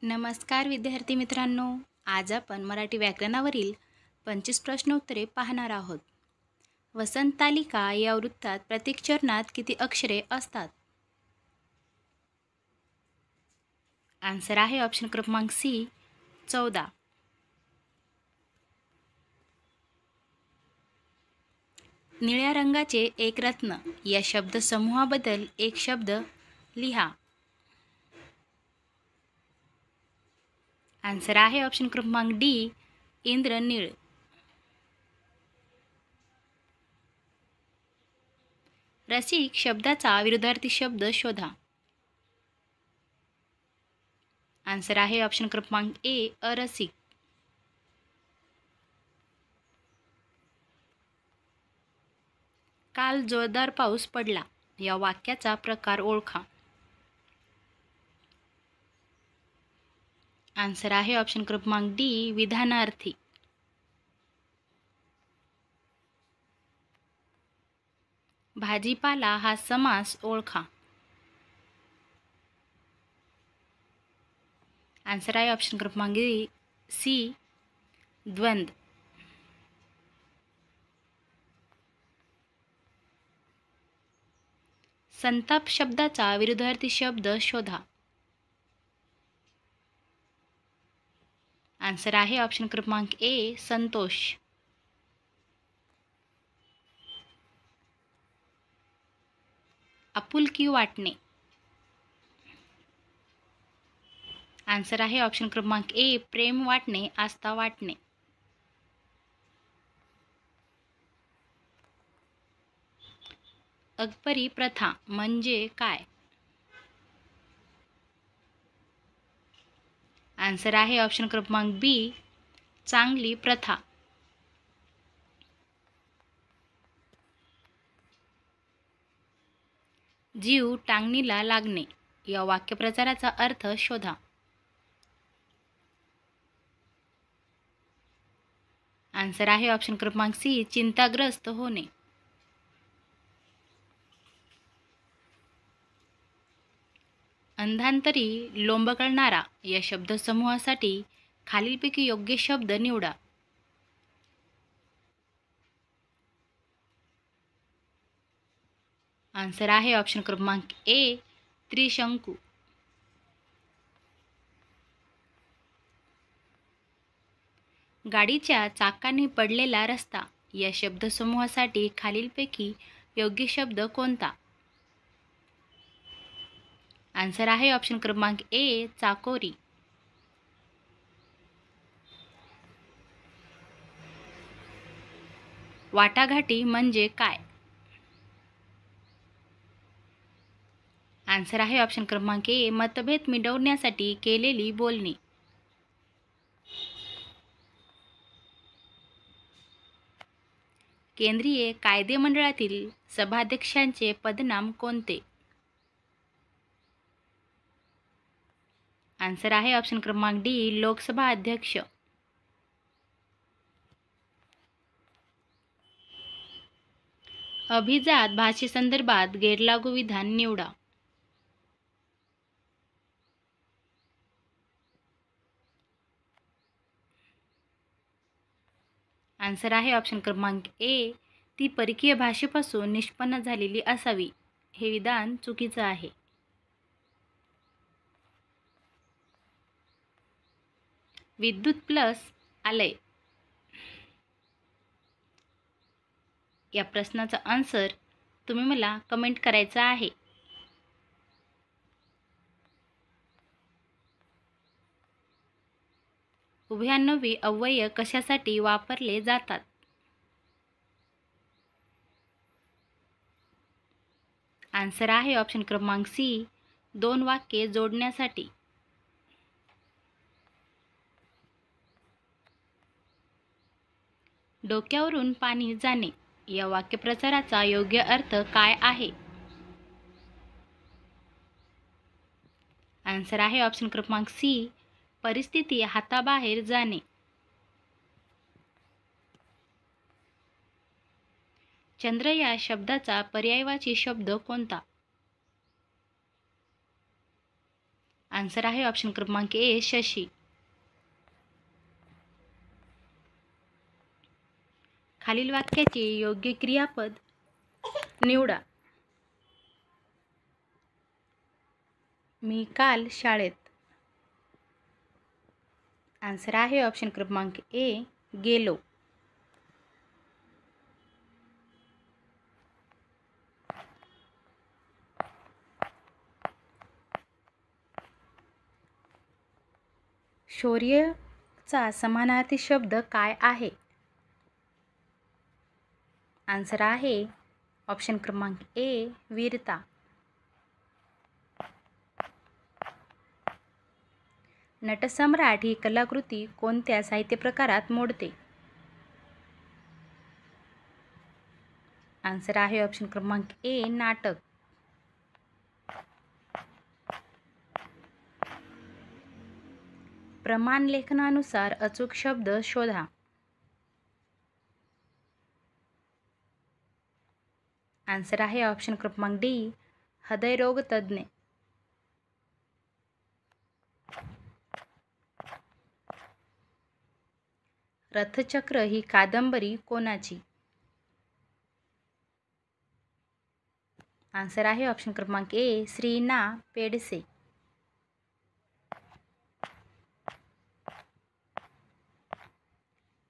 नमस्कार विद्यार्थी मित्रांनो, आज आपण मराठी व्याकरणावरील 25 प्रश्नोत्तरे पाहणार आहोत. वसंत तालिका या वृत्तात प्रत्येक चरणात किती अक्षरे असतात? आन्सर आहे ऑप्शन क्रमांक सी 14. निळ्या रंगाचे एक रत्न या शब्दसमूहाबद्दल एक शब्द लिहा. आन्सर आहे ऑप्शन क्रमांक डी इंद्रनीळ. रसिक शब्दाचा विरुद्धार्थी शब्द शोधा. आन्सर आहे ऑप्शन क्रमांक ए अरसिक. काल जोरदार पाऊस पडला या वाक्याचा प्रकार ओळखा. आन्सर आहे ऑप्शन क्रमांक डी विधानार्थी. भाजीपाला हा समास ओळखा. आन्सर आहे ऑप्शन क्रमांक सी द्वंद्व. संताप शब्दाचा विरुद्धार्थी शब्द शोधा. आन्सर आहे ऑप्शन क्रमांक ए संतोष. आपुलकी वाटणे. आन्सर आहे ऑप्शन क्रमांक ए प्रेम वाटणे, आस्था वाटणे. अकबरी प्रथा म्हणजे काय? आन्सर आहे ऑप्शन क्रमांक बी चांगली प्रथा. जीव टांगणीला लागणे या वाक्यप्रचाराचा अर्थ शोधा. आन्सर आहे ऑप्शन क्रमांक सी चिंताग्रस्त होणे. अंधांतरी लोंबकळणारा या शब्दसमूहासाठी खालीलपैकी योग्य शब्द निवडा. आन्सर आहे ऑप्शन क्रमांक ए त्रिशंकू. गाडीच्या चाकांनी पडलेला रस्ता या शब्दसमूहासाठी खालीलपैकी योग्य शब्द कोणता? आन्सर आहे ऑप्शन क्रमांक ए चाकोरी. वाटाघाटी म्हणजे काय? आन्सर आहे ऑप्शन क्रमांक ए मतभेद मिटवण्यासाठी केलेली बोलणी. केंद्रीय कायदे मंडळातील सभाध्यक्षांचे पदनाम कोणते? आन्सर आहे ऑप्शन क्रमांक डी लोकसभा अध्यक्ष. अभिजात भाषेसंदर्भात गैरलागू विधान निवडा. आन्सर आहे ऑप्शन क्रमांक ए ती परकीय भाषेपासून निष्पन्न झालेली असावी. हे विधान चुकीचं आहे. विद्युत प्लस आलय या प्रश्नाचा आन्सर तुम्ही मला कमेंट करायचा आहे. उभयान्वयी अव्यय कशासाठी वापरले जातात? आन्सर आहे ऑप्शन क्रमांक सी दोन वाक्ये जोडण्यासाठी. डोक्यावरून पाणी जाणे या वाक्यप्रचाराचा योग्य अर्थ काय आहे? आन्सर आहे ऑप्शन क्रमांक सी परिस्थिती हाताबाहेर जाणे. चंद्र या शब्दाचा पर्यायवाची शब्द कोणता? आन्सर आहे ऑप्शन क्रमांक ए शशी. खालील वाक्याचे योग्य क्रियापद निवडा. मी काल शाळेत. आन्सर आहे ऑप्शन क्रमांक ए गेलो. शौर्यचा समानार्थी शब्द काय आहे? आन्सर आहे ऑप्शन क्रमांक ए वीरता. नटसम्राट ही कलाकृती कोणत्या साहित्य प्रकारात मोडते? आन्सर आहे ऑप्शन क्रमांक ए नाटक. प्रमाण लेखनानुसार अचूक शब्द शोधा. आन्सर आहे ऑप्शन क्रमांक डी हृदयरोग तज्ज्ञ. रथचक्र ही कादंबरी कोणाची? आन्सर आहे ऑप्शन क्रमांक ए श्री ना पेंडसे.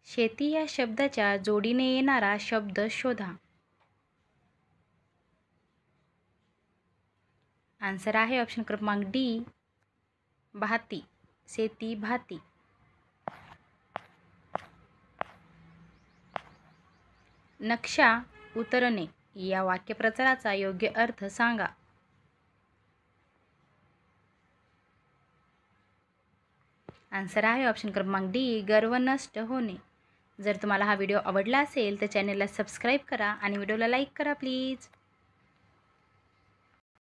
शेती या शब्दाच्या जोडीने येणारा शब्द शोधा. आन्सर आहे ऑप्शन क्रमांक डी भाती. शेती भाती. नक्षा उतरणे या वाक्यप्रचाराचा योग्य अर्थ सांगा. आन्सर आहे ऑप्शन क्रमांक डी गर्व नष्ट होणे. जर तुम्हाला हा व्हिडिओ आवडला असेल तर चॅनलला सबस्क्राईब करा आणि व्हिडिओला लाईक करा प्लीज.